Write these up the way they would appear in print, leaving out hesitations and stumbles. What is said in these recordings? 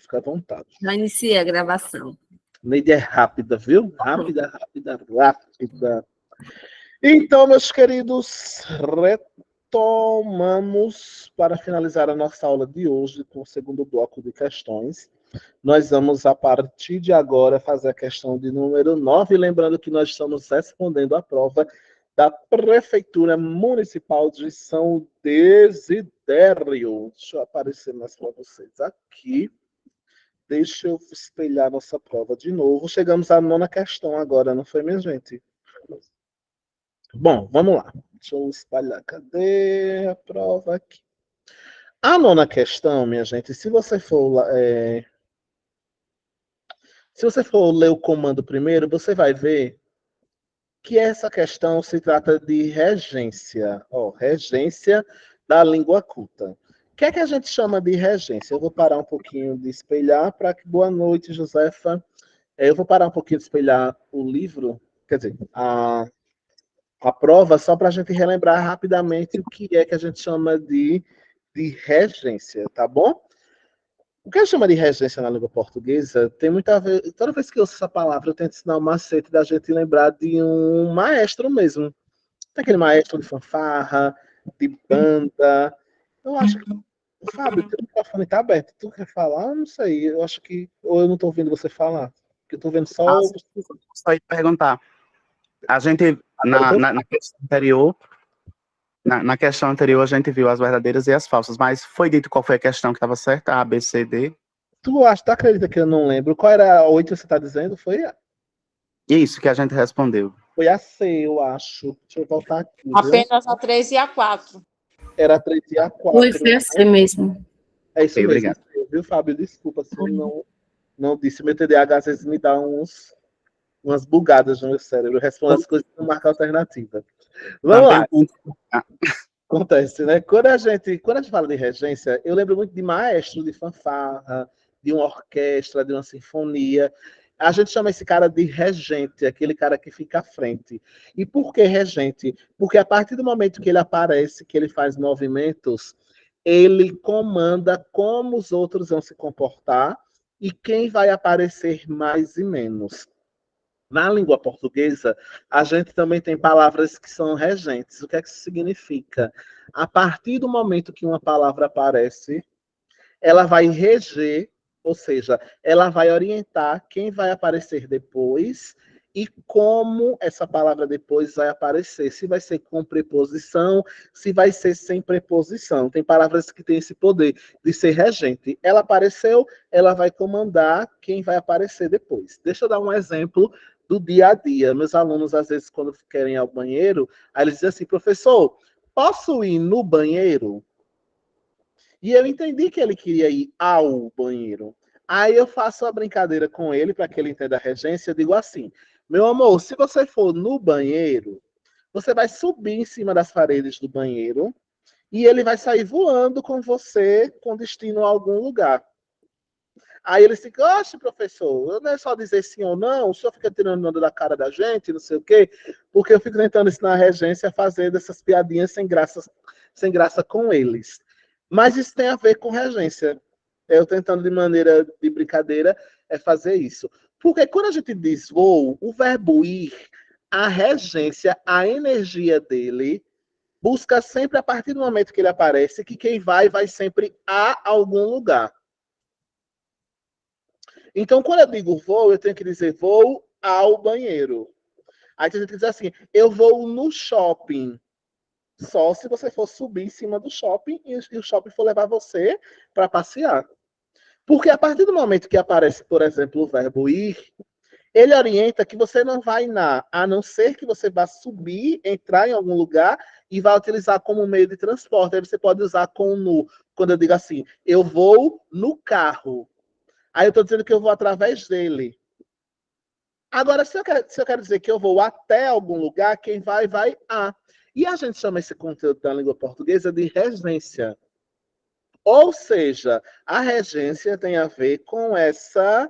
fica à vontade. Já iniciei a gravação. Neide é rápida, viu? Rápida, rápida, rápida. Então, meus queridos, retomamos para finalizar a nossa aula de hoje com o segundo bloco de questões. Nós vamos, a partir de agora, fazer a questão de número 9, lembrando que nós estamos respondendo a prova da Prefeitura Municipal de São Desidério. Deixa eu aparecer mais para vocês aqui. Deixa eu espelhar nossa prova de novo. Chegamos à nona questão agora, não foi, minha gente? Bom, vamos lá. Deixa eu espalhar. Cadê a prova aqui? A nona questão, minha gente, se você for ler o comando primeiro, você vai ver que essa questão se trata de regência. Regência da língua culta. O que é que a gente chama de regência? Eu vou parar um pouquinho de espelhar para que... Boa noite, Josefa. Eu vou parar um pouquinho de espelhar o livro, quer dizer, a prova, só para a gente relembrar rapidamente o que é que a gente chama de regência, tá bom? O que a gente chama de regência na língua portuguesa tem muito a ver... Toda vez que eu uso essa palavra, eu tento ensinar um macete da gente lembrar de um maestro mesmo. Tem aquele maestro de fanfarra, de banda. Eu acho que... Fábio, teu microfone está aberto. Tu quer falar? Eu não sei. Eu acho que... Ou eu não estou ouvindo você falar. Porque eu estou vendo só... Só ia perguntar. A gente, na questão anterior... Na questão anterior, a gente viu as verdadeiras e as falsas, mas foi dito qual foi a questão que estava certa? A, B, C, D? Tu acredita que eu não lembro? Qual era a 8 que você está dizendo? Foi Isso que a gente respondeu. Foi a C, eu acho. Deixa eu voltar aqui. Apenas a 3 e a 4. Era a 3 e a 4. Foi a C mesmo. É isso mesmo. Obrigado. Viu, Fábio? Desculpa se eu não disse. Meu TDAH às vezes me dá umas bugadas no meu cérebro. Eu respondo as coisas com marca alternativa. Vamos lá. Acontece, né? Quando a gente fala de regência, eu lembro muito de maestro de fanfarra, de uma orquestra, de uma sinfonia. A gente chama esse cara de regente, aquele cara que fica à frente. E por que regente? Porque a partir do momento que ele aparece, que ele faz movimentos, ele comanda como os outros vão se comportar e quem vai aparecer mais e menos. Na língua portuguesa, a gente também tem palavras que são regentes. O que é que isso significa? A partir do momento que uma palavra aparece, ela vai reger, ou seja, ela vai orientar quem vai aparecer depois e como essa palavra depois vai aparecer. Se vai ser com preposição, se vai ser sem preposição. Tem palavras que têm esse poder de ser regente. Ela apareceu, ela vai comandar quem vai aparecer depois. Deixa eu dar um exemplo do dia a dia. Meus alunos, às vezes, quando querem ir ao banheiro, aí eles dizem assim, professor, posso ir no banheiro? E eu entendi que ele queria ir ao banheiro. Aí eu faço a brincadeira com ele, para que ele entenda a regência, eu digo assim, meu amor, se você for no banheiro, você vai subir em cima das paredes do banheiro e ele vai sair voando com você com destino a algum lugar. Aí ele fica, oxe, professor, não é só dizer sim ou não, o senhor fica tirando onda da cara da gente, não sei o quê, porque eu fico tentando ensinar a regência a fazer dessas piadinhas sem graça com eles. Mas isso tem a ver com regência. Eu tentando de maneira de brincadeira fazer isso. Porque quando a gente diz vou, o verbo ir, a regência, a energia dele, busca sempre a partir do momento que ele aparece, que quem vai sempre a algum lugar. Então, quando eu digo vou, eu tenho que dizer vou ao banheiro. Aí tem gente que diz assim, eu vou no shopping. Só se você for subir em cima do shopping e o shopping for levar você para passear. Porque a partir do momento que aparece, por exemplo, o verbo ir, ele orienta que você não vai a não ser que você vá subir, entrar em algum lugar e vá utilizar como meio de transporte. Aí você pode usar com no. Quando eu digo assim, eu vou no carro. Aí eu estou dizendo que eu vou através dele. Agora, se eu quero dizer que eu vou até algum lugar, quem vai a. E a gente chama esse conteúdo da língua portuguesa de regência. Ou seja, a regência tem a ver com essa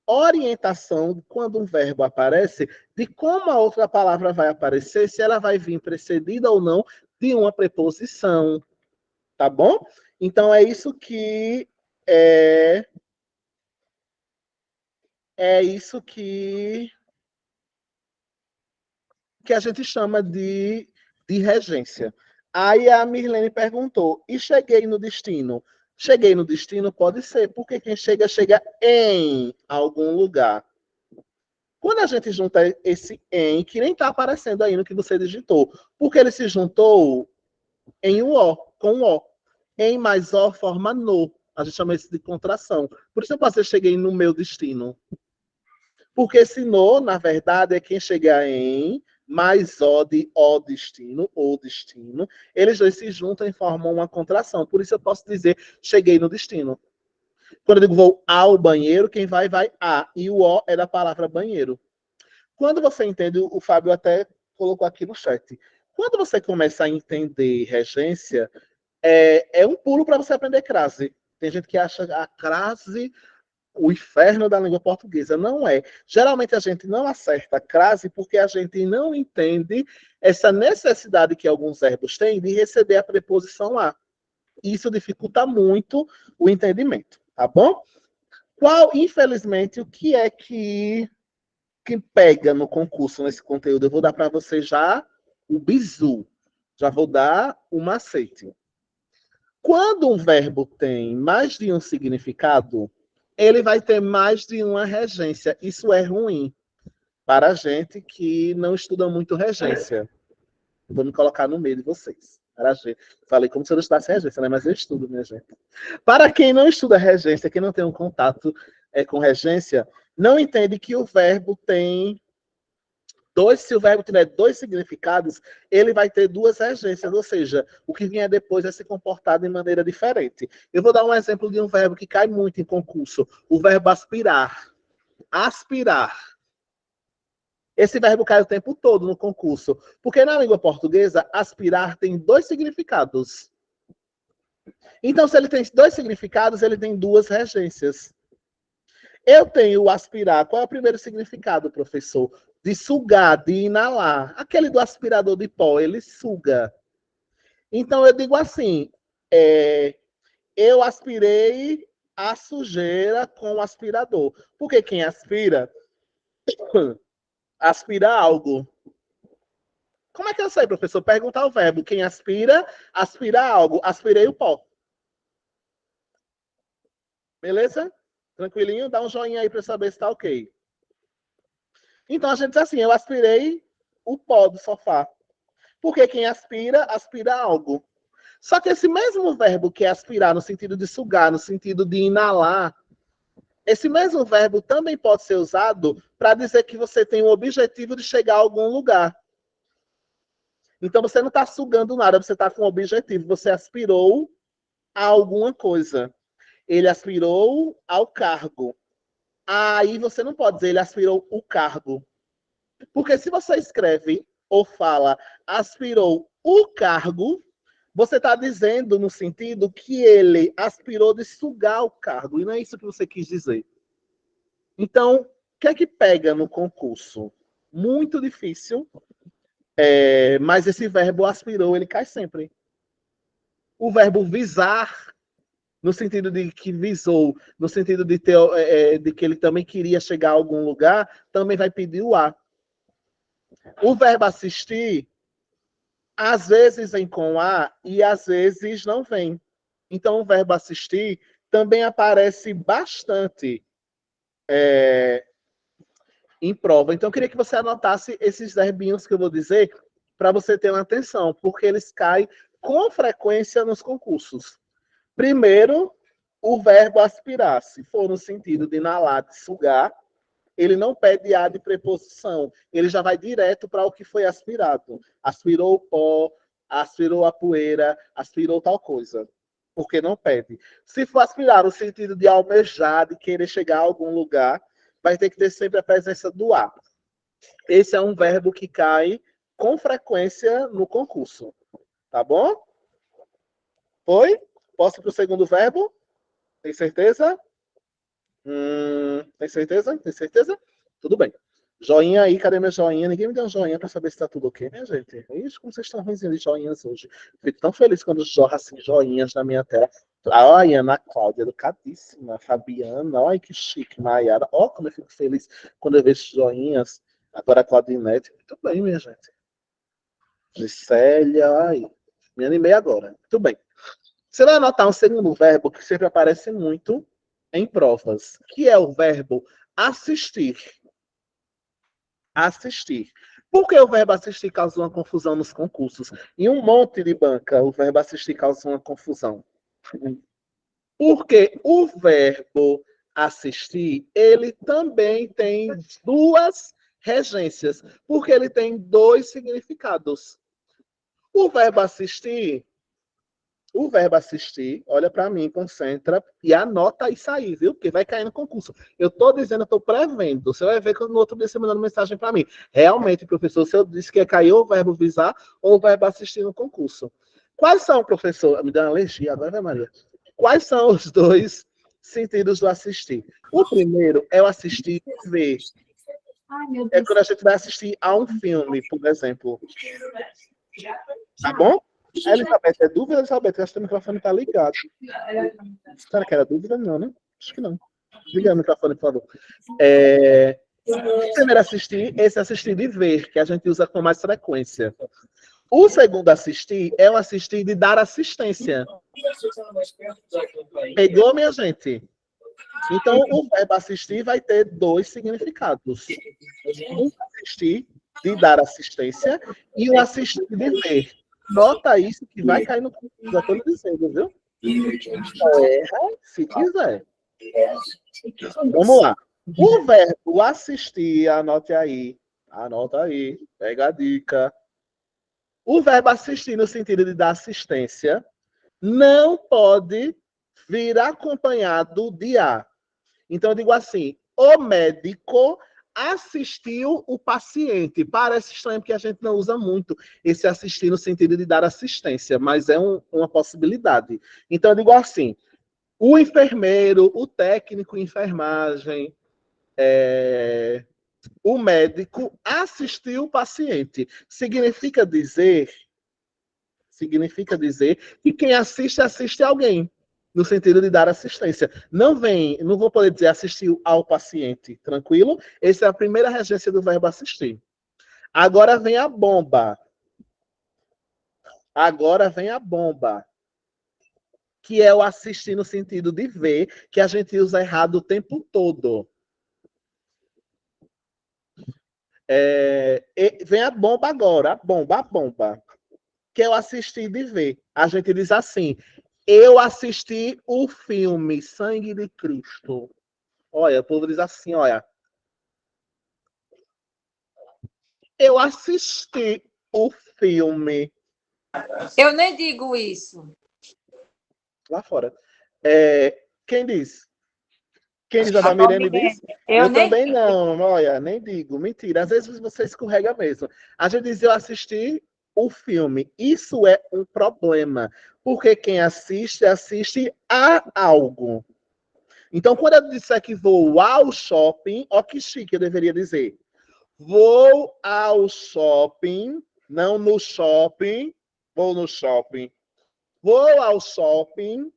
orientação, quando um verbo aparece, de como a outra palavra vai aparecer, se ela vai vir precedida ou não de uma preposição. Tá bom? Então, é isso que é é isso que a gente chama de regência. Aí a Mirlene perguntou, e cheguei no destino? Cheguei no destino pode ser, porque quem chega, chega em algum lugar. Quando a gente junta esse em, que nem está aparecendo aí no que você digitou, porque ele se juntou em um O, com um O. Em mais O forma no. A gente chama isso de contração. Por isso eu posso dizer, cheguei no meu destino. Porque esse no, na verdade, é quem chega em mais O de O destino, ou destino. Eles dois se juntam e formam uma contração. Por isso eu posso dizer, cheguei no destino. Quando eu digo vou ao banheiro, quem vai, vai a. E o O é da palavra banheiro. Quando você entende, o Fábio até colocou aqui no chat. Quando você começa a entender regência, é um pulo para você aprender crase. Tem gente que acha a crase o inferno da língua portuguesa. Não é. Geralmente a gente não acerta a crase porque a gente não entende essa necessidade que alguns verbos têm de receber a preposição a. Isso dificulta muito o entendimento, tá bom? Infelizmente, o que é que pega no concurso nesse conteúdo? Eu vou dar para você já o bizu. Já vou dar o macete. Quando um verbo tem mais de um significado, ele vai ter mais de uma regência. Isso é ruim para a gente que não estuda muito regência. Vou me colocar no meio de vocês. Para a gente. Falei como se eu não estudasse regência, né? Mas eu estudo, minha gente. Para quem não estuda regência, quem não tem um contato com regência, não entende que o verbo tem se o verbo tiver dois significados, ele vai ter duas regências, ou seja, o que vier depois vai se comportar de maneira diferente. Eu vou dar um exemplo de um verbo que cai muito em concurso, o verbo aspirar. Aspirar. Esse verbo cai o tempo todo no concurso, porque na língua portuguesa, aspirar tem dois significados. Então, se ele tem dois significados, ele tem duas regências. Eu tenho o aspirar. Qual é o primeiro significado, professor? De sugar, de inalar. Aquele do aspirador de pó, ele suga. Então, eu digo assim, eu aspirei a sujeira com o aspirador. Porque quem aspira, aspira algo. Como é que eu sei, professor? Perguntar o verbo. Quem aspira, aspira algo. Aspirei o pó. Beleza? Tranquilinho? Dá um joinha aí para saber se está ok. Então a gente diz assim, eu aspirei o pó do sofá. Porque quem aspira, aspira algo. Só que esse mesmo verbo que é aspirar, no sentido de sugar, no sentido de inalar, esse mesmo verbo também pode ser usado para dizer que você tem o objetivo de chegar a algum lugar. Então você não está sugando nada, você está com um objetivo. Você aspirou a alguma coisa. Ele aspirou ao cargo. Aí você não pode dizer ele aspirou o cargo. Porque se você escreve ou fala aspirou o cargo, você está dizendo no sentido que ele aspirou de sugar o cargo. E não é isso que você quis dizer. Então, o que é que pega no concurso? Muito difícil, mas esse verbo aspirou, ele cai sempre. O verbo visar, no sentido de que visou, no sentido de, de que ele também queria chegar a algum lugar, também vai pedir o a. O verbo assistir, às vezes vem com a e às vezes não vem. Então, o verbo assistir também aparece bastante em prova. Então, eu queria que você anotasse esses verbinhos que eu vou dizer para você ter uma atenção, porque eles caem com frequência nos concursos. Primeiro, o verbo aspirar. Se for no sentido de inalar, de sugar, ele não pede a de preposição. Ele já vai direto para o que foi aspirado. Aspirou o pó, aspirou a poeira, aspirou tal coisa. Porque não pede. Se for aspirar no sentido de almejar, de querer chegar a algum lugar, vai ter que ter sempre a presença do a. Esse é um verbo que cai com frequência no concurso. Tá bom? Foi? Posso ir para o segundo verbo? Tem certeza? Tem certeza? Tem certeza? Tudo bem. Joinha aí, cadê meu joinha? Ninguém me deu um joinha para saber se tá tudo ok, minha gente? Ixi, como vocês estão ruimzinhos de joinhas hoje. Fico tão feliz quando jorra assim joinhas na minha tela. Olha, Ana Cláudia, educadíssima. Fabiana, olha que chique. Maiara, ó, como eu fico feliz quando eu vejo joinhas. Agora a Claudinete, muito bem, minha gente. Gisélia, ai, me animei agora. Muito bem. Você vai anotar um segundo verbo que sempre aparece muito em provas, que é o verbo assistir. Assistir. Por que o verbo assistir causa uma confusão nos concursos? Em um monte de banca, o verbo assistir causa uma confusão. Porque o verbo assistir, ele também tem duas regências, porque ele tem dois significados. O verbo assistir, olha para mim, concentra e anota isso aí, viu? Porque vai cair no concurso. Eu estou dizendo, eu estou prevendo. Você vai ver que no outro dia você mandando mensagem para mim. Realmente, professor, se eu disse que ia cair ou o verbo visar ou o verbo assistir no concurso. Quais são, professor? Me dá uma alergia agora, né, Maria? Quais são os dois sentidos do assistir? O primeiro é o assistir e ver. É quando a gente vai assistir a um filme, por exemplo. Tá bom? A Elizabeth, é dúvida, Elizabeth? Acho que o microfone está ligado. Será que era dúvida? Não, né? Acho que não. Liga o microfone, por favor. O primeiro assistir, esse assistir de ver, que a gente usa com mais frequência. O segundo assistir é o assistir de dar assistência. Pegou, minha gente? Então, o verbo assistir vai ter dois significados. Um assistir de dar assistência e um assistir de ver. Nota isso que vai cair no concurso, já estou lhe dizendo, viu? Erra se quiser. Vamos lá. O verbo assistir, anote aí. Anota aí, pega a dica. O verbo assistir, no sentido de dar assistência, não pode vir acompanhado de a. Então, eu digo assim, o médico assistiu o paciente. Parece estranho porque a gente não usa muito esse assistir no sentido de dar assistência, mas é uma possibilidade. Então, eu digo assim, o enfermeiro, o técnico em enfermagem, o médico assistiu o paciente. Significa dizer que quem assiste, assiste alguém, no sentido de dar assistência. Não vou poder dizer assistiu ao paciente, tranquilo? Essa é a primeira regência do verbo assistir. Agora vem a bomba. Que é o assistir no sentido de ver, que a gente usa errado o tempo todo. Vem a bomba agora, a bomba. Que é o assistir de ver. A gente diz assim, eu assisti o filme Sangue de Cristo. Olha, o povo diz assim, olha. Eu assisti o filme. Eu nem digo isso. Lá fora. Quem diz? Quem diz? A Damirene diz? Eu também não, olha, nem digo. Mentira, às vezes você escorrega mesmo. A gente diz, eu assisti o filme. Isso é um problema. Porque quem assiste, assiste a algo. Então, quando eu disser que vou ao shopping, ó que chique eu deveria dizer. Vou ao shopping, não no shopping, vou no shopping. Vou ao shopping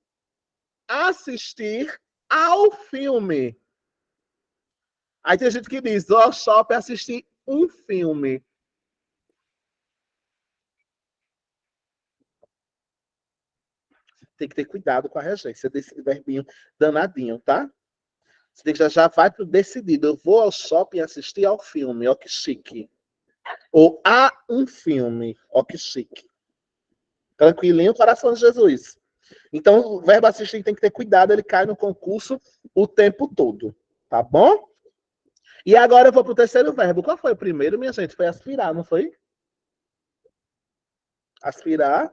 assistir ao filme. Aí tem gente que diz, vou ao shopping assistir um filme. Tem que ter cuidado com a regência desse verbinho danadinho, tá? Você tem que já vai pro decidido. Eu vou ao shopping assistir ao filme, ó que chique. Ou a um filme, ó que chique. Tranquilinho, coração de Jesus. Então, o verbo assistir tem que ter cuidado, ele cai no concurso o tempo todo. Tá bom? E agora eu vou pro terceiro verbo. Qual foi o primeiro, minha gente? Foi aspirar, não foi? Aspirar?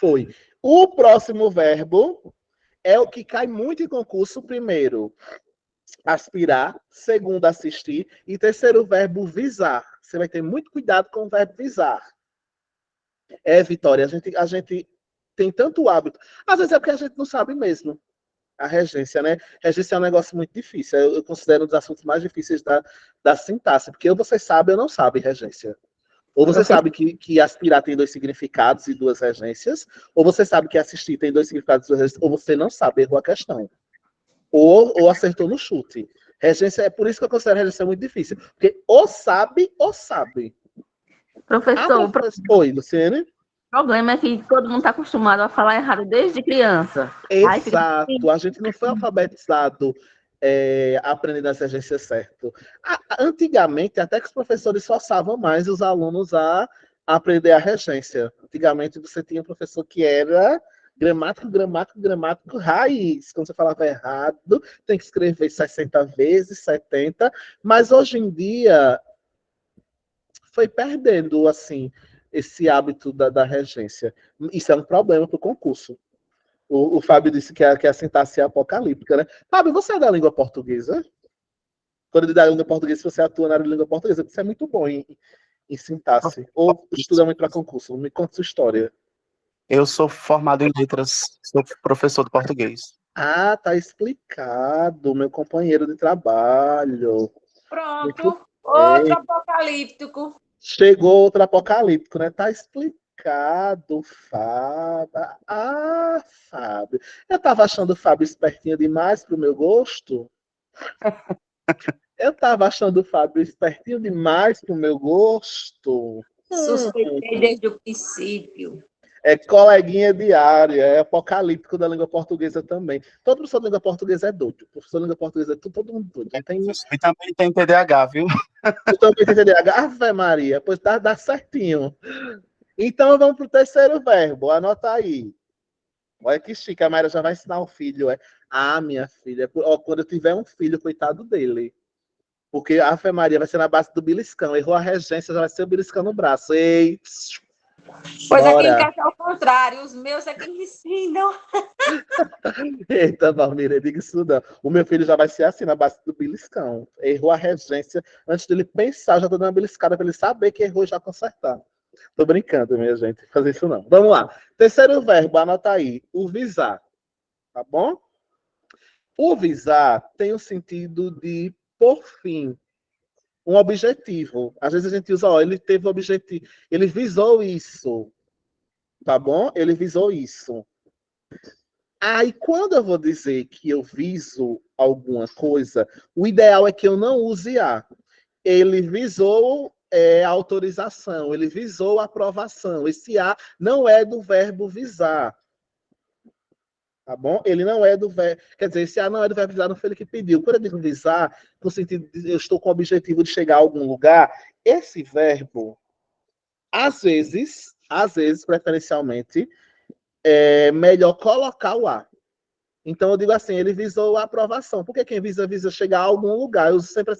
Foi. O próximo verbo é o que cai muito em concurso. Primeiro, aspirar. Segundo, assistir. E terceiro verbo, visar. Você vai ter muito cuidado com o verbo visar. Vitória, a gente tem tanto hábito. Às vezes é porque a gente não sabe mesmo. A regência, né? Regência é um negócio muito difícil. Eu considero um dos assuntos mais difíceis da sintaxe. Porque ou você sabe ou não sabe regência. Ou você sabe que aspirar tem 2 significados e 2 regências, ou você sabe que assistir tem 2 significados e 2 regências, ou você não sabe, errou a questão. Ou acertou no chute. Regência, é por isso que eu considero a regência muito difícil. Porque ou sabe, ou sabe. Professor, Oi, Luciene? o problema é que todo mundo está acostumado a falar errado desde criança. Exato. A gente não foi alfabetizado aprendendo as regências certo. Antigamente, até que os professores forçavam mais os alunos a aprender a regência. Antigamente, você tinha um professor que era gramático, raiz. Quando você falava errado, tem que escrever 60 vezes, 70. Mas hoje em dia, foi perdendo, assim, esse hábito da regência. Isso é um problema para o concurso. O Fábio disse que a sintaxe é apocalíptica, né? Fábio, você é da língua portuguesa? Quando ele dá língua portuguesa, você atua na língua portuguesa, porque você é muito bom em sintaxe. Ou estuda muito para concurso? Me conta sua história. Eu sou formado em letras, sou professor de português. Ah, tá explicado, meu companheiro de trabalho. Pronto, outro apocalíptico. Chegou outro apocalíptico, né? Tá explicado, Fábio. Ah, Fábio. Eu tava achando o Fábio espertinho demais pro meu gosto. Eu tava achando o Fábio espertinho demais pro meu gosto. Suspeitei desde o princípio. É coleguinha diária, é apocalíptico da língua portuguesa também. Todo professor de língua portuguesa é doido. Professor de língua portuguesa é todo mundo doido. Não tem... E também tem TDAH, viu? Eu também tenho TDAH. Ave Maria, pois dá certinho. Então vamos pro terceiro verbo. Anota aí. Olha que chique, a Mayra já vai ensinar o filho. Ah, minha filha, quando eu tiver um filho, coitado dele. Porque a Ave Maria vai ser na base do beliscão. Errou a regência, já vai ser o beliscão no braço. Ei, Pois aqui em bora. casa é o contrário, os meus é que me ensinam. Eita, Valmira, diga isso não. O meu filho já vai ser assim, na base do beliscão. Errou a regência. Antes dele pensar, já tô dando uma beliscada para ele saber que errou e já consertar. Tô brincando, minha gente. Fazer isso não. Vamos lá. Terceiro verbo, anota aí. O visar. Tá bom? O visar tem o sentido de por fim. Um objetivo. Às vezes a gente usa, ele teve o objetivo. Ele visou isso. Tá bom? Ele visou isso. Aí, quando eu vou dizer que eu viso alguma coisa, o ideal é que eu não use a. Ele visou a autorização, ele visou a aprovação. Esse a não é do verbo visar. Tá bom? Ele não é do verbo. Quer dizer, esse a não é do verbo visar, não foi ele que pediu. Quando eu digo visar, no sentido de eu estou com o objetivo de chegar a algum lugar, esse verbo, às vezes, preferencialmente, é melhor colocar o a. Então, eu digo assim, ele visou a aprovação. Porque quem visa chegar a algum lugar. Eu uso sempre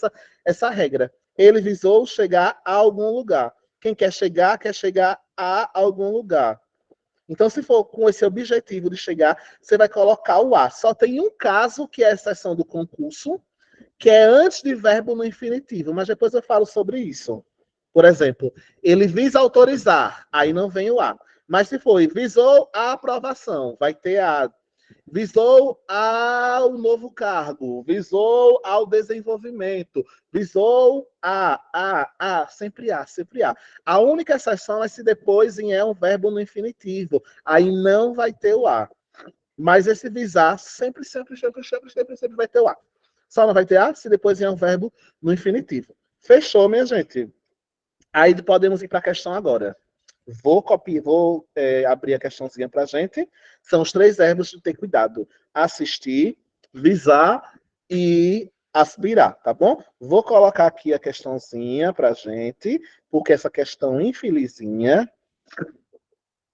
essa regra. Ele visou chegar a algum lugar. Quem quer chegar a algum lugar. Então, se for com esse objetivo de chegar, você vai colocar o a. Só tem um caso, que é a exceção do concurso, que é antes de verbo no infinitivo. Mas depois eu falo sobre isso. Por exemplo, ele visa autorizar. Aí não vem o a. Mas se for, visou a aprovação, vai ter a. Visou ao novo cargo, visou ao desenvolvimento, visou sempre há, sempre há. A única exceção é se depois é um verbo no infinitivo, aí não vai ter o a. Mas esse visar sempre vai ter o a. Só não vai ter a se depois é um verbo no infinitivo. Fechou, minha gente? Aí podemos ir para a questão agora. Vou abrir a questãozinha para a gente. São os 3 verbos de ter cuidado. Assistir, visar e aspirar, tá bom? Vou colocar aqui a questãozinha para a gente, porque essa questão infelizinha,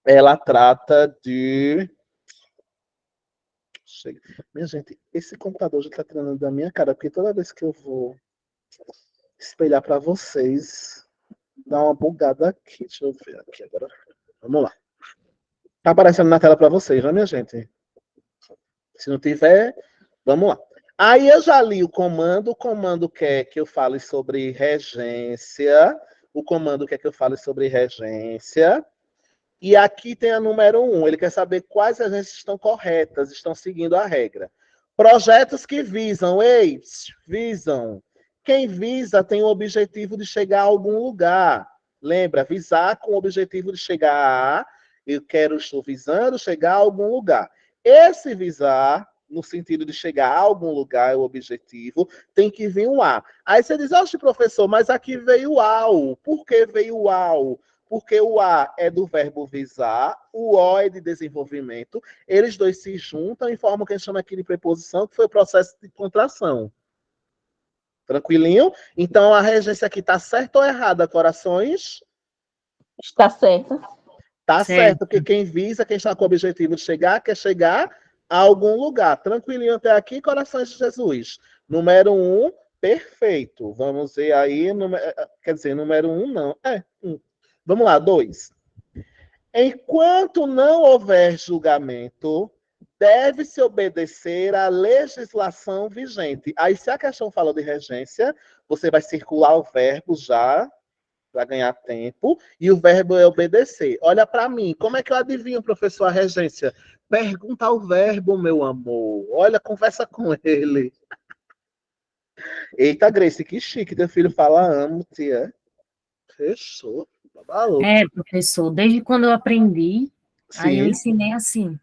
ela trata de... Minha gente, esse computador já está tirando da minha cara, porque toda vez que eu vou espelhar para vocês, dá uma bugada aqui. Deixa eu ver aqui agora. Vamos lá. Tá aparecendo na tela para vocês, né, minha gente? Se não tiver, vamos lá. Aí eu já li o comando quer que eu fale sobre regência, o comando quer que eu fale sobre regência, e aqui tem a número 1, ele quer saber quais regências estão corretas, estão seguindo a regra. Projetos que visam, visam. Quem visa tem o objetivo de chegar a algum lugar. Lembra, visar com o objetivo de chegar a, estou visando chegar a algum lugar. Esse visar, no sentido de chegar a algum lugar, é o objetivo, tem que vir um a. Aí você diz, oxe, professor, mas aqui veio ao. Por que veio ao? Porque o a é do verbo visar, o o é de desenvolvimento, eles dois se juntam e formam o que a gente chama aqui de preposição, que foi o processo de contração. Tranquilinho? Então, a regência aqui está certa ou errada, corações? Está certo. Tá Certo. certo, porque quem visa, quem está com o objetivo de chegar, quer chegar a algum lugar. Tranquilinho até aqui, corações de Jesus. Número 1, perfeito. Vamos ver aí, quer dizer, número 1 não. Vamos lá, 2. Enquanto não houver julgamento, deve-se obedecer à legislação vigente. Aí, se a questão fala de regência, você vai circular o verbo já, para ganhar tempo, e o verbo é obedecer. Olha para mim, como é que eu adivinho, professor, a regência? Pergunta ao verbo, meu amor. Olha, conversa com ele. Eita, Grace, que chique, teu filho fala amo, tia. Fechou. Babalou. Professor, desde quando eu aprendi, aí eu Sim. ensinei assim.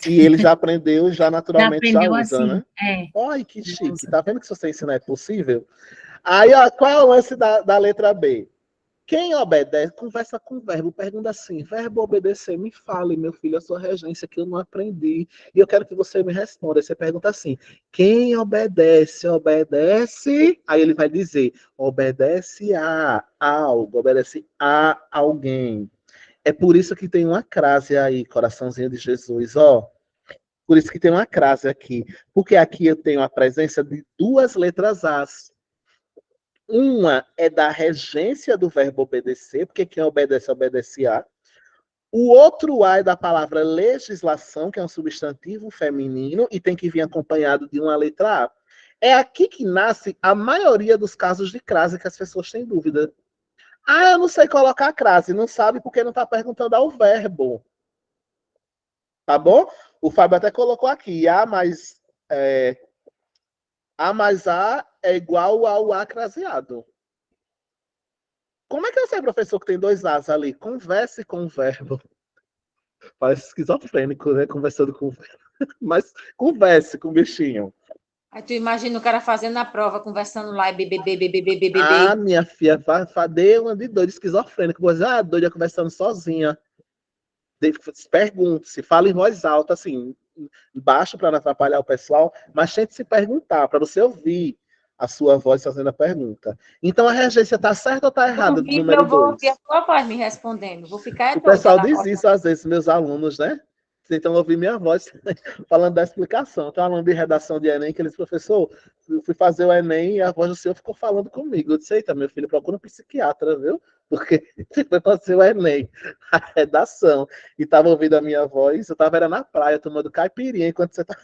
E ele já aprendeu, já Já naturalmente já aprendeu usa, assim. né? É, Ai, que já chique. usa. Tá vendo que se você ensinar é possível? Aí, ó, qual é o lance da letra B? Quem obedece, conversa com o verbo, pergunta assim, verbo obedecer, me fale, meu filho, a sua regência que eu não aprendi, e eu quero que você me responda. Aí você pergunta assim, quem obedece, obedece, aí ele vai dizer, obedece a algo, obedece a alguém. É por isso que tem uma crase aí, coraçãozinho de Jesus, ó. Por isso que tem uma crase aqui, porque aqui eu tenho a presença de duas letras As. Uma é da regência do verbo obedecer, porque quem obedece, obedece a. O outro A é da palavra legislação, que é um substantivo feminino, e tem que vir acompanhado de uma letra A. É aqui que nasce a maioria dos casos de crase que as pessoas têm dúvida. Ah, eu não sei colocar a crase. Não sabe porque não está perguntando ao verbo. Tá bom? O Fábio até colocou aqui. A mais A é igual ao A craseado. Como é que eu sei, professor, que tem dois As ali? Converse com o verbo. Parece esquizofrênico, né? Conversando com o verbo. Mas converse com o bichinho. Aí tu imagina o cara fazendo a prova, conversando lá e bebê. Ah, minha filha, deu uma de doido, esquizofrênico. Doida conversando sozinha. Pergunte-se, fala em voz alta, assim, baixo para não atrapalhar o pessoal, mas tente se perguntar, para você ouvir a sua voz fazendo a pergunta. Então, a regência está certa ou está errada do número Eu vou 2? ouvir a tua voz me respondendo. Vou ficar O doida pessoal lá. diz isso às vezes, meus alunos, né? Tentam ouvir minha voz falando da explicação. Tem um aluno de redação de Enem que ele disse, professor, eu fui fazer o Enem e a voz do senhor ficou falando comigo. Eu disse, eita, meu filho, procura um psiquiatra, viu? Porque você foi fazer o Enem, a redação, e estava ouvindo a minha voz, eu estava na praia tomando caipirinha enquanto você estava...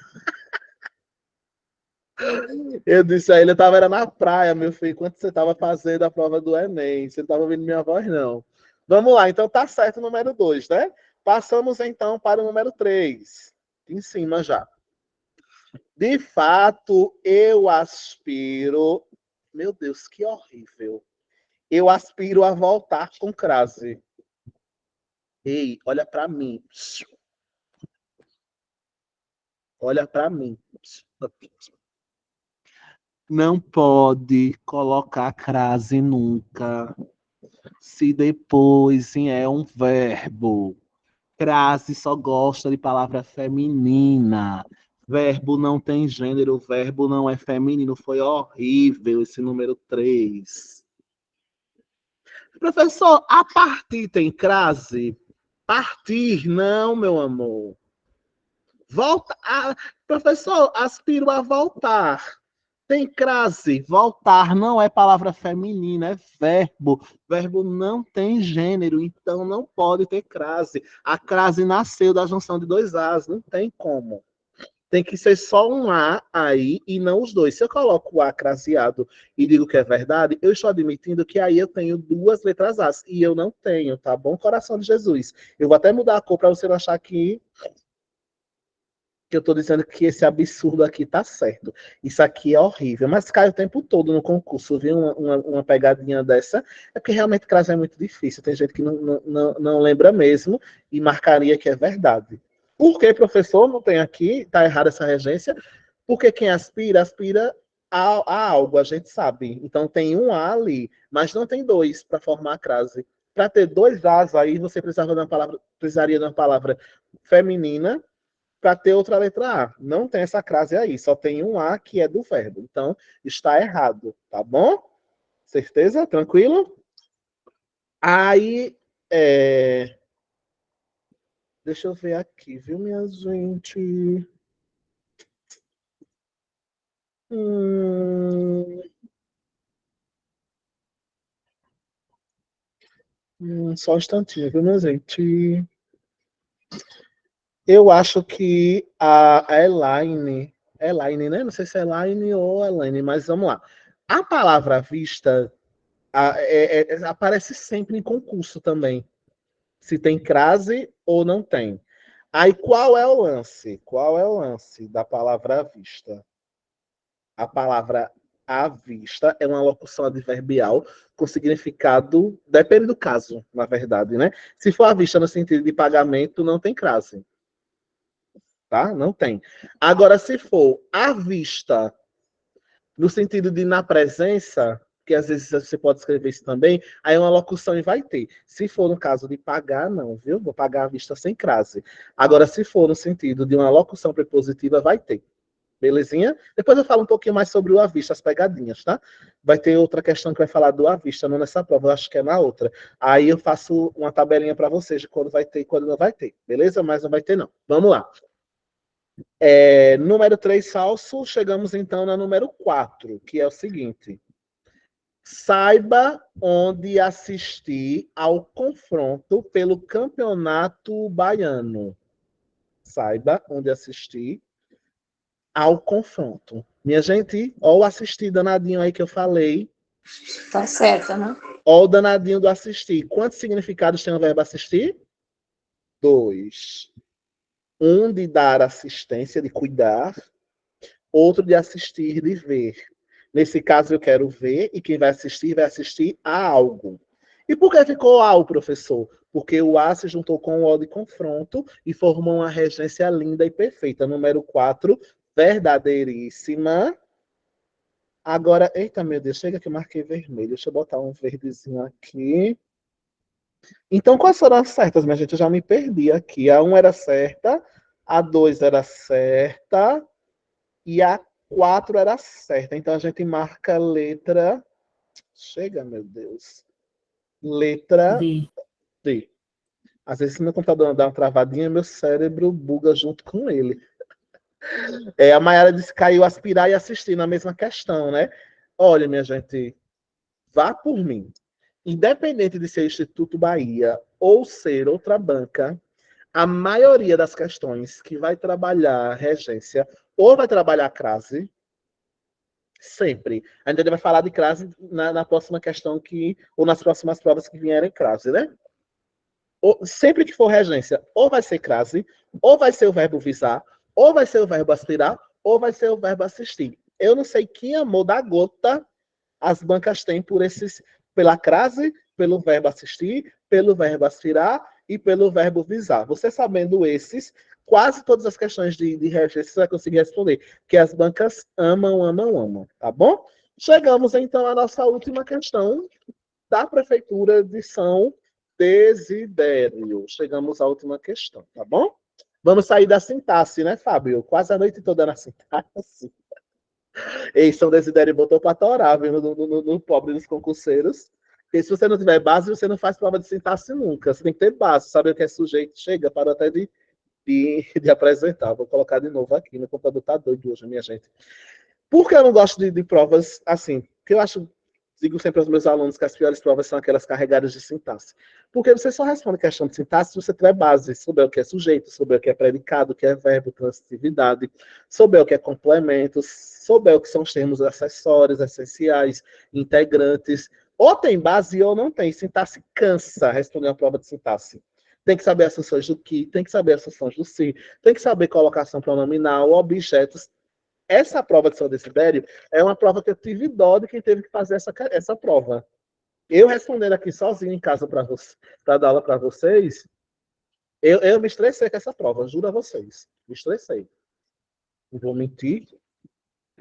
Eu disse a ele, eu estava na praia, meu filho, enquanto você estava fazendo a prova do Enem. Você não estava ouvindo minha voz, não. Vamos lá, então tá certo o número 2, né? Passamos então para o número 3. Em cima já. De fato, eu aspiro. Meu Deus, que horrível. Eu aspiro a voltar com crase. Ei, olha para mim. Olha para mim. Não pode colocar crase nunca. Se depois é um verbo. Crase só gosta de palavra feminina. Verbo não tem gênero, verbo não é feminino. Foi horrível esse número 3. Professor, a partir tem crase? Partir, não, meu amor. Volta. Professor, aspiro a voltar. Tem crase. Voltar não é palavra feminina, é verbo. Verbo não tem gênero, então não pode ter crase. A crase nasceu da junção de dois As, não tem como. Tem que ser só um A aí e não os dois. Se eu coloco o A craseado e digo que é verdade, eu estou admitindo que aí eu tenho duas letras As. E eu não tenho, tá bom, coração de Jesus? Eu vou até mudar a cor para você não achar que que eu estou dizendo que esse absurdo aqui tá certo. Isso aqui é horrível, mas cai o tempo todo no concurso, viu? Uma pegadinha dessa. É porque realmente crase é muito difícil. Tem gente que não lembra mesmo e marcaria que é verdade. Por que, professor? Não tem aqui, tá errada essa regência. Porque quem aspira, aspira a algo, a gente sabe. Então tem um A ali, mas não tem dois para formar a crase. Para ter dois As aí, você precisaria de uma palavra feminina para ter outra letra A. Não tem essa crase aí, só tem um A que é do verbo. Então, está errado, tá bom? Certeza? Tranquilo? Aí, deixa eu ver aqui, viu, minha gente? Só um instantinho, viu, minha gente? Eu acho que a Elaine, né? Não sei se é Elaine ou Elaine, mas vamos lá. A palavra vista aparece sempre em concurso também. Se tem crase ou não tem. Aí qual é o lance? Qual é o lance da palavra à vista? A palavra à vista é uma locução adverbial com significado, depende do caso, na verdade, né? Se for à vista no sentido de pagamento, não tem crase. Tá? Não tem. Agora, se for à vista no sentido de na presença, que às vezes você pode escrever isso também, aí uma locução e vai ter. Se for no caso de pagar, não, viu? Vou pagar à vista sem crase. Agora, se for no sentido de uma locução prepositiva, vai ter. Belezinha? Depois eu falo um pouquinho mais sobre o à vista, as pegadinhas, tá? Vai ter outra questão que vai falar do à vista, não nessa prova, eu acho que é na outra. Aí eu faço uma tabelinha para vocês de quando vai ter e quando não vai ter. Beleza? Mas não vai ter, não. Vamos lá. Número 3 falso, chegamos então na número 4, que é o seguinte. Saiba onde assistir ao confronto pelo Campeonato Baiano. Saiba onde assistir ao confronto. Minha gente, ó o assistir danadinho aí que eu falei. Tá certo, né? Ó o danadinho do assistir. Quantos significados tem o verbo assistir? 2. Um de dar assistência, de cuidar. Outro de assistir, de ver. Nesse caso, eu quero ver, e quem vai assistir a algo. E por que ficou A, o professor? Porque o A se juntou com o O de confronto e formou uma regência linda e perfeita. Número 4, verdadeiríssima. Agora, eita, meu Deus, chega que eu marquei vermelho. Deixa eu botar um verdezinho aqui. Então, quais foram as certas, minha gente? Eu já me perdi aqui. A 1 era certa, a 2 era certa e a 4 era certa. Então, a gente marca a letra... Chega, meu Deus. Letra D. D. Às vezes, se meu computador dá uma travadinha, meu cérebro buga junto com ele. A Mayara disse que caiu aspirar e assistir na mesma questão, né? Olha, minha gente, vá por mim. Independente de ser Instituto Bahia ou ser outra banca, a maioria das questões que vai trabalhar regência ou vai trabalhar crase, sempre. A gente vai falar de crase na próxima questão ou nas próximas provas que vierem crase, né? Sempre que for regência, ou vai ser crase, ou vai ser o verbo visar, ou vai ser o verbo aspirar, ou vai ser o verbo assistir. Eu não sei que amor da gota as bancas têm pela crase, pelo verbo assistir, pelo verbo aspirar e pelo verbo visar. Você sabendo esses, quase todas as questões de regência você vai conseguir responder, que as bancas amam, amam, amam, tá bom? Chegamos então à nossa última questão da Prefeitura de São Desidério. Chegamos à última questão, tá bom? Vamos sair da sintaxe, né, Fábio? Quase a noite toda na sintaxe. Ei, São Desidério botou para torar, viu, no pobre dos concurseiros. Porque se você não tiver base, você não faz prova de sintaxe nunca. Você tem que ter base, saber o que é sujeito. Chega, para até de apresentar. Vou colocar de novo aqui. Meu computador tá doido hoje, minha gente. Por que eu não gosto de provas assim? Porque eu acho, digo sempre aos meus alunos que as piores provas são aquelas carregadas de sintaxe. Porque você só responde questão de sintaxe se você tiver base, souber o que é sujeito, souber o que é predicado, o que é verbo, transitividade, souber o que é complemento, souber o que são os termos acessórios, essenciais, integrantes. Ou tem base ou não tem. Sintaxe cansa responder uma prova de sintaxe. tem que saber as funções do que, tem que saber as funções do se, tem que saber colocação pronominal, objetos. Essa prova de São Desidério é uma prova que eu tive dó de quem teve que fazer essa prova. Eu respondendo aqui sozinho em casa para dar aula para vocês, eu me estressei com essa prova, juro a vocês. Me estressei. Não vou mentir.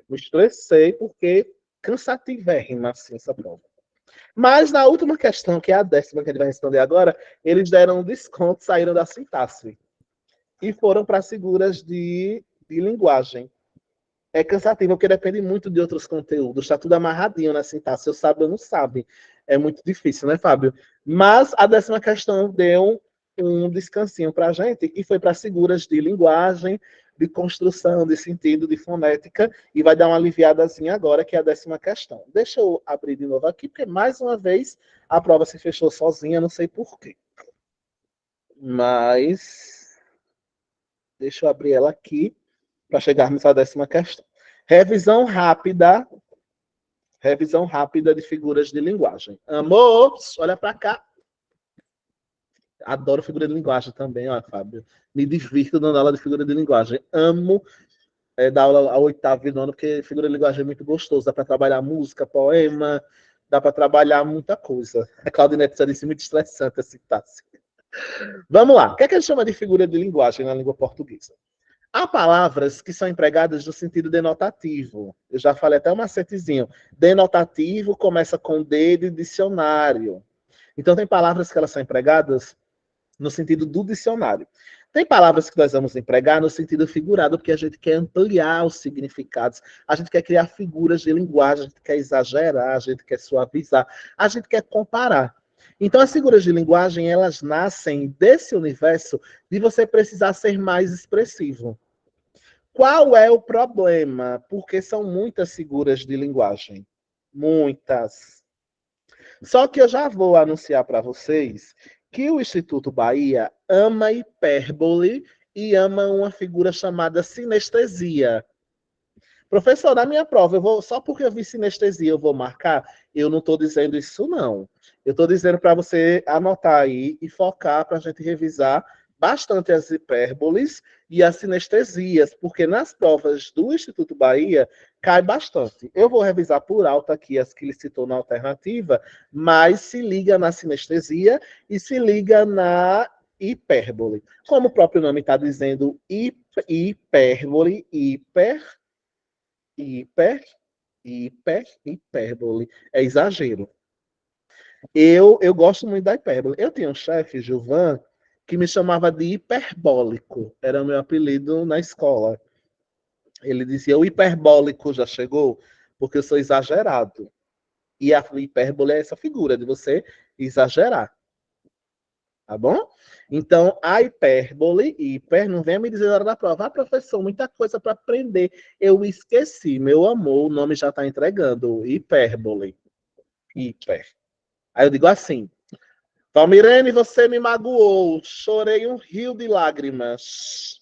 Me estressei porque cansativérrima assim essa prova. Mas na última questão, que é a 10ª que ele vai responder agora, eles deram um desconto, saíram da sintaxe e foram para as figuras de linguagem. É cansativo, porque depende muito de outros conteúdos. Está tudo amarradinho na sintaxe. Eu sabe ou não sabe. É muito difícil, né, Fábio? Mas a 10ª questão deu um descansinho para a gente e foi para as figuras de linguagem, de construção, de sentido, de fonética, e vai dar uma aliviadazinha agora, que é a 10ª questão. Deixa eu abrir de novo aqui, porque mais uma vez a prova se fechou sozinha, não sei porquê. Mas deixa eu abrir ela aqui para chegarmos à 10ª questão. Revisão rápida de figuras de linguagem. Amor, olha para cá. Adoro figura de linguagem também, ó, Fábio. Me divirto dando aula de figura de linguagem. Amo dar aula ao 8º e 9º, porque figura de linguagem é muito gostoso. Dá para trabalhar música, poema, dá para trabalhar muita coisa. A Claudinete já disse muito estressante essa sintaxe. Vamos lá. O que é que a gente chama de figura de linguagem na língua portuguesa? Há palavras que são empregadas no sentido denotativo. Eu já falei até um macetezinho. Denotativo começa com D de dicionário. Então, tem palavras que elas são empregadas no sentido do dicionário. Tem palavras que nós vamos empregar no sentido figurado, porque a gente quer ampliar os significados, a gente quer criar figuras de linguagem, a gente quer exagerar, a gente quer suavizar, a gente quer comparar. Então, as figuras de linguagem, elas nascem desse universo de você precisar ser mais expressivo. Qual é o problema? Porque são muitas figuras de linguagem. Muitas. Só que eu já vou anunciar para vocês que o Instituto Bahia ama hipérbole e ama uma figura chamada sinestesia. Professor, na minha prova, só porque eu vi sinestesia eu vou marcar? Eu não estou dizendo isso, não. Eu estou dizendo para você anotar aí e focar para a gente revisar bastante as hipérboles e as sinestesias, porque nas provas do Instituto Bahia cai bastante. Eu vou revisar por alto aqui as que ele citou na alternativa, mas se liga na sinestesia e se liga na hipérbole. Como o próprio nome está dizendo, hipérbole, hipérbole. É exagero. Eu gosto muito da hipérbole. Eu tinha um chefe, Gilvan, que me chamava de hiperbólico. Era o meu apelido na escola. Ele dizia, o hiperbólico já chegou, porque eu sou exagerado. E a hipérbole é essa figura de você exagerar. Tá bom? Então, a hipérbole, não venha me dizer na hora da prova, professor, muita coisa para aprender. Eu esqueci, meu amor, o nome já está entregando, hipérbole. Aí eu digo assim, Valmirene, você me magoou, chorei um rio de lágrimas.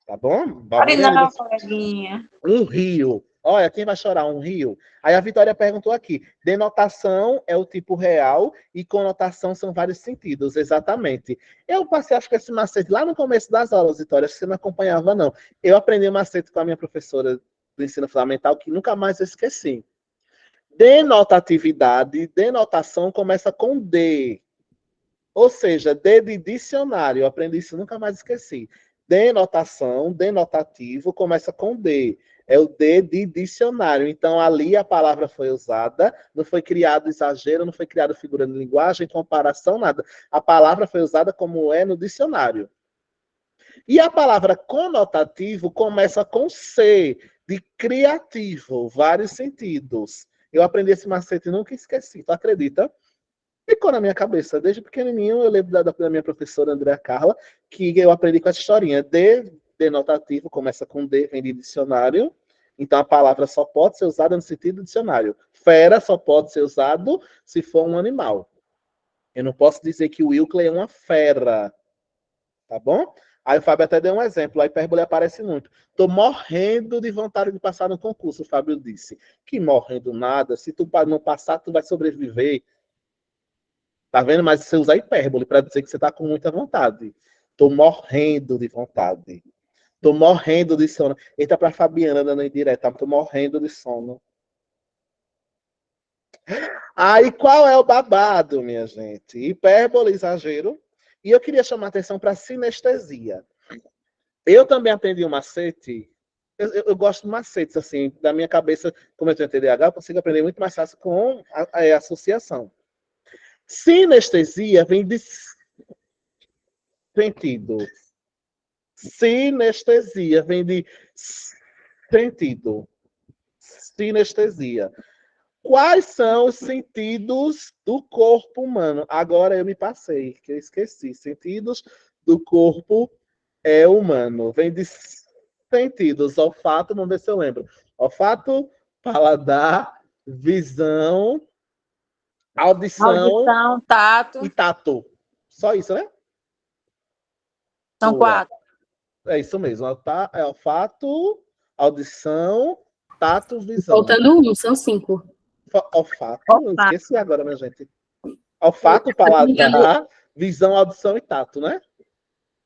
Tá bom? Valmirene, não, coleguinha. Um rio. Olha, quem vai chorar? Um rio. Aí a Vitória perguntou aqui. Denotação é o tipo real e conotação são vários sentidos. Exatamente. Eu passei, acho que esse macete lá no começo das aulas, Vitória, acho que você não acompanhava, não. Eu aprendi o macete com a minha professora do ensino fundamental, que nunca mais eu esqueci. Denotatividade, denotação começa com D. Ou seja, D de dicionário. Eu aprendi isso, nunca mais esqueci. Denotação, denotativo, começa com D. É o D de dicionário. Então, ali a palavra foi usada, não foi criado exagero, não foi criada figura de linguagem, comparação, nada. A palavra foi usada como é no dicionário. E a palavra conotativo começa com C, de criativo, vários sentidos. Eu aprendi esse macete e nunca esqueci, tu acredita? Ficou na minha cabeça. Desde pequenininho, eu lembro da minha professora Andréa Carla, que eu aprendi com essa historinha. D, denotativo, começa com D, vem de dicionário. Então, a palavra só pode ser usada no sentido dicionário. Fera só pode ser usado se for um animal. Eu não posso dizer que o Wilkley é uma fera. Tá bom? Aí o Fábio até deu um exemplo. A hipérbole aparece muito. Estou morrendo de vontade de passar no concurso, o Fábio disse. Que morrendo nada. Se tu não passar, tu vai sobreviver. Tá vendo? Mas você usa hipérbole para dizer que você tá com muita vontade. Tô morrendo de vontade. Tô morrendo de sono. Eita pra Fabiana dando indireta. Tô morrendo de sono. Aí qual é o babado, minha gente? Hipérbole, exagero. E eu queria chamar a atenção para sinestesia. Eu também aprendi um macete. Eu gosto de macetes, assim, da minha cabeça, como eu tenho TDAH, eu consigo aprender muito mais fácil com a associação. Sinestesia vem de sentido. Sinestesia vem de sentido. Sinestesia. Quais são os sentidos do corpo humano? Agora eu me passei, que eu esqueci. Sentidos do corpo humano. Vem de sentidos. Olfato, vamos ver se eu lembro. Olfato, paladar, visão, audição tato. e tato. Só isso, né? São Boa. 4. É isso mesmo. Olfato, audição, tato, visão. Faltando um, são 5. Olfato, eu esqueci agora, minha gente. Olfato, paladar, visão, audição e tato, né?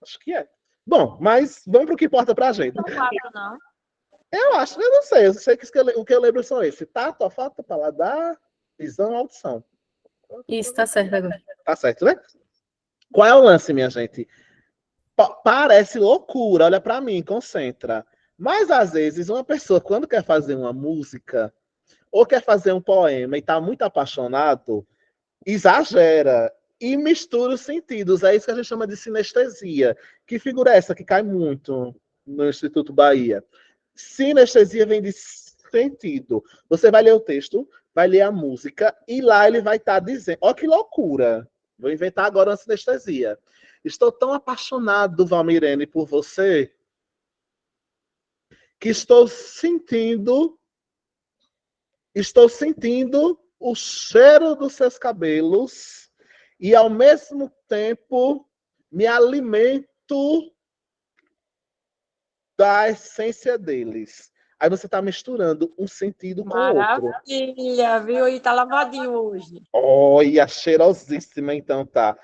Acho que é. Bom, mas vamos para o que importa pra gente. Não 4, não. Eu acho, eu não sei. Eu sei que o que eu lembro são esses: tato, olfato, paladar, visão, audição. Isso, tá certo agora. Tá certo, né? Qual é o lance, minha gente? Parece loucura, olha pra mim, concentra. Mas às vezes uma pessoa, quando quer fazer uma música ou quer fazer um poema e tá muito apaixonado, exagera e mistura os sentidos. É isso que a gente chama de sinestesia. Que figura é essa que cai muito no Instituto Bahia? Sinestesia vem de sentido. Você vai ler o texto, vai ler a música e lá ele vai estar dizendo. Ó, que loucura! Vou inventar agora uma sinestesia. Estou tão apaixonado, Valmirene, por você que estou sentindo o cheiro dos seus cabelos e, ao mesmo tempo, me alimento da essência deles. Aí você está misturando um sentido com o outro. Maravilha, viu? E tá lavadinho hoje. Olha, cheirosíssima, então tá.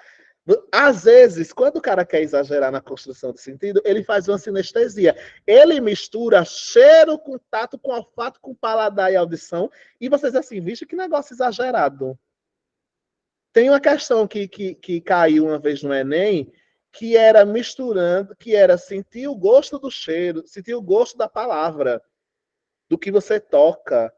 Às vezes, quando o cara quer exagerar na construção de sentido, ele faz uma sinestesia. Ele mistura cheiro com tato, com olfato, com paladar e audição. E vocês assim, vixe, que negócio exagerado. Tem uma questão que caiu uma vez no Enem, que era misturando, que era sentir o gosto do cheiro, sentir o gosto da palavra, do que você toca.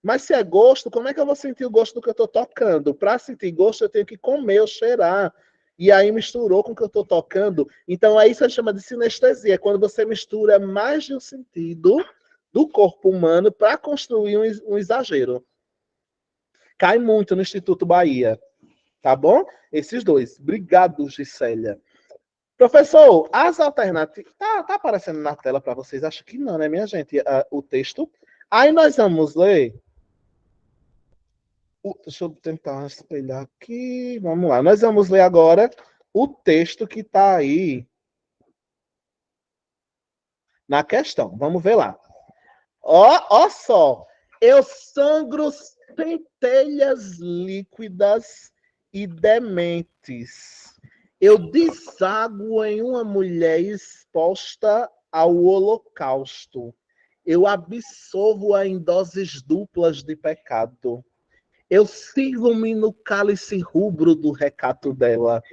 Mas se é gosto, como é que eu vou sentir o gosto do que eu estou tocando? Para sentir gosto, eu tenho que comer ou cheirar. E aí misturou com o que eu estou tocando. Então, aí isso chama de sinestesia. É quando você mistura mais de um sentido do corpo humano para construir um exagero. Cai muito no Instituto Bahia. Tá bom? Esses dois. Obrigado, Gisélia. Professor, as alternativas... Tá aparecendo na tela para vocês? Acho que não, né, minha gente? O texto. Aí nós vamos ler... Deixa eu tentar espelhar aqui. Vamos lá. Nós vamos ler agora o texto que está aí na questão. Vamos ver lá. Ó só. Eu sangro centelhas líquidas e dementes. Eu deságuo em uma mulher exposta ao holocausto. Eu absolvo-a em doses duplas de pecado. Eu sirvo-me no cálice rubro do recato dela.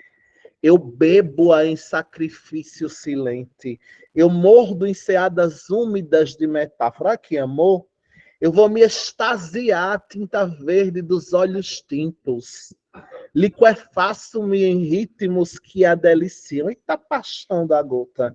Eu bebo-a em sacrifício silente. Eu mordo em ceadas úmidas de metáfora. Aqui, amor. Eu vou me extasiar a tinta verde dos olhos tintos. Liquefaço-me em ritmos que a deliciam. Eita paixão da gota.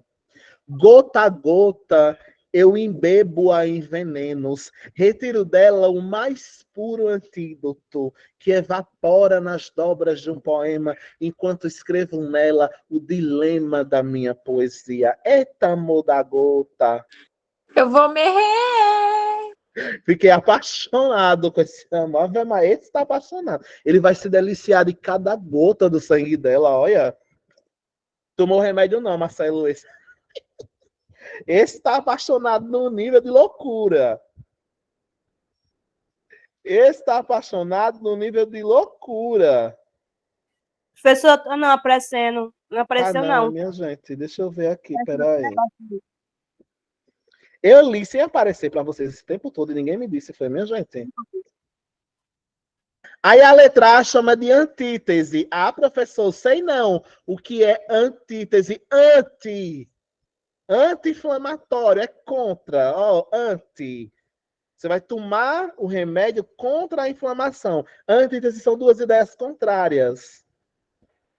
Gota a gota, eu embebo-a em venenos, retiro dela o mais puro antídoto, que evapora nas dobras de um poema, enquanto escrevo nela o dilema da minha poesia. Eita, amor da gota! Eu vou morrer! Fiquei apaixonado com esse amor. Mas esse está apaixonado. Ele vai se deliciar de cada gota do sangue dela, olha. Tomou remédio não, Marcelo, esse. Esse está apaixonado no nível de loucura. Esse está apaixonado no nível de loucura. Professor, tá não aparecendo. Não apareceu, não. Minha gente, deixa eu ver aqui, peraí. Eu li sem aparecer para vocês esse tempo todo e ninguém me disse, foi, minha gente. Aí a letra A chama de antítese. Ah, professor, sei não. O que é antítese? Anti-inflamatório, é contra. Ó, anti. Você vai tomar o remédio contra a inflamação. Antítese são duas ideias contrárias.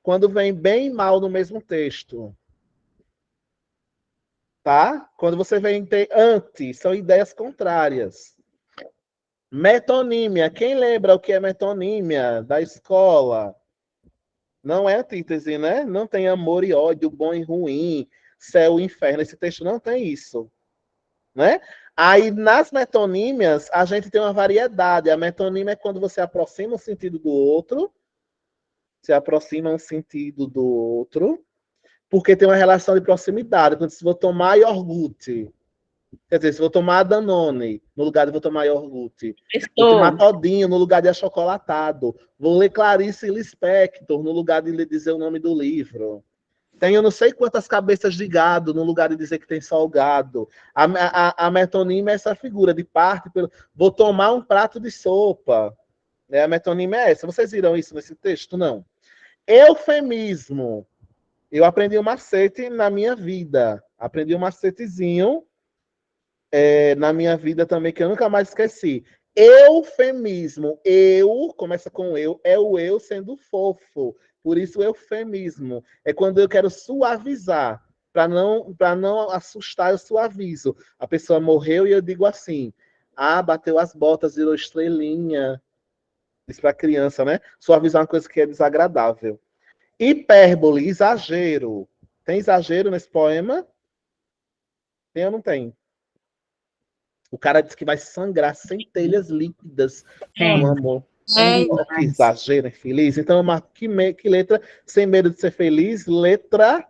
Quando vem bem e mal no mesmo texto. Tá? Quando você vem ter anti, são ideias contrárias. Metonímia. Quem lembra o que é metonímia da escola? Não é antítese, né? Não tem amor e ódio, bom e ruim, céu e inferno. Esse texto não tem isso, né? Aí, nas metonímias, a gente tem uma variedade. A metonímia é quando você aproxima um sentido do outro, se aproxima um sentido do outro, porque tem uma relação de proximidade. Quando se vou tomar iogurte, quer dizer, se vou tomar Danone, no lugar de vou tomar iogurte. Vou tomar todinho, no lugar de achocolatado. Vou ler Clarice Lispector, no lugar de lhe dizer o nome do livro. Tenho não sei quantas cabeças de gado, no lugar de dizer que tem só o gado. A metonímia é essa figura de parte. Vou tomar um prato de sopa. A metonímia é essa. Vocês viram isso nesse texto? Não. Eufemismo. Eu aprendi um macete na minha vida. Aprendi um macetezinho na minha vida também, que eu nunca mais esqueci. Eufemismo. Eu, começa com eu, é o eu sendo fofo. Por isso, eufemismo. É quando eu quero suavizar. Para não assustar, eu suavizo. A pessoa morreu e eu digo assim: ah, bateu as botas, virou estrelinha. Diz para a criança, né? Suavizar uma coisa que é desagradável. Hipérbole, exagero. Tem exagero nesse poema? Tem ou não tem? O cara diz que vai sangrar centelhas líquidas no amor. Oh, que exagero, infeliz. Então, que letra, sem medo de ser feliz? Letra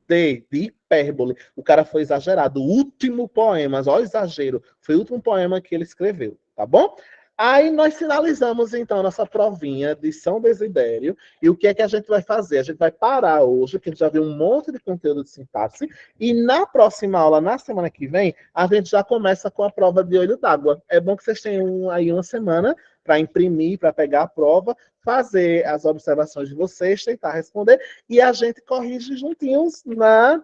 D, de hipérbole. O cara foi exagerado. O último poema, olha o exagero, foi o último poema que ele escreveu, tá bom? Aí nós finalizamos, então, nossa provinha de São Desidério. E o que é que a gente vai fazer? A gente vai parar hoje, que a gente já viu um monte de conteúdo de sintaxe. E na próxima aula, na semana que vem, a gente já começa com a prova de olho d'água. É bom que vocês tenham aí uma semana para imprimir, para pegar a prova, fazer as observações de vocês, tentar responder. E a gente corrige juntinhos na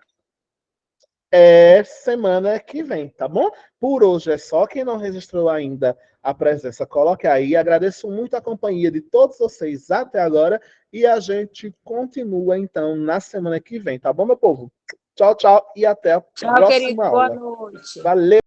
semana que vem, tá bom? Por hoje é só. Quem não registrou ainda a presença, coloque aí. Agradeço muito a companhia de todos vocês até agora e a gente continua, então, na semana que vem, tá bom, meu povo? Tchau, tchau e até a Tchau, próxima querido. aula. Boa noite. Valeu!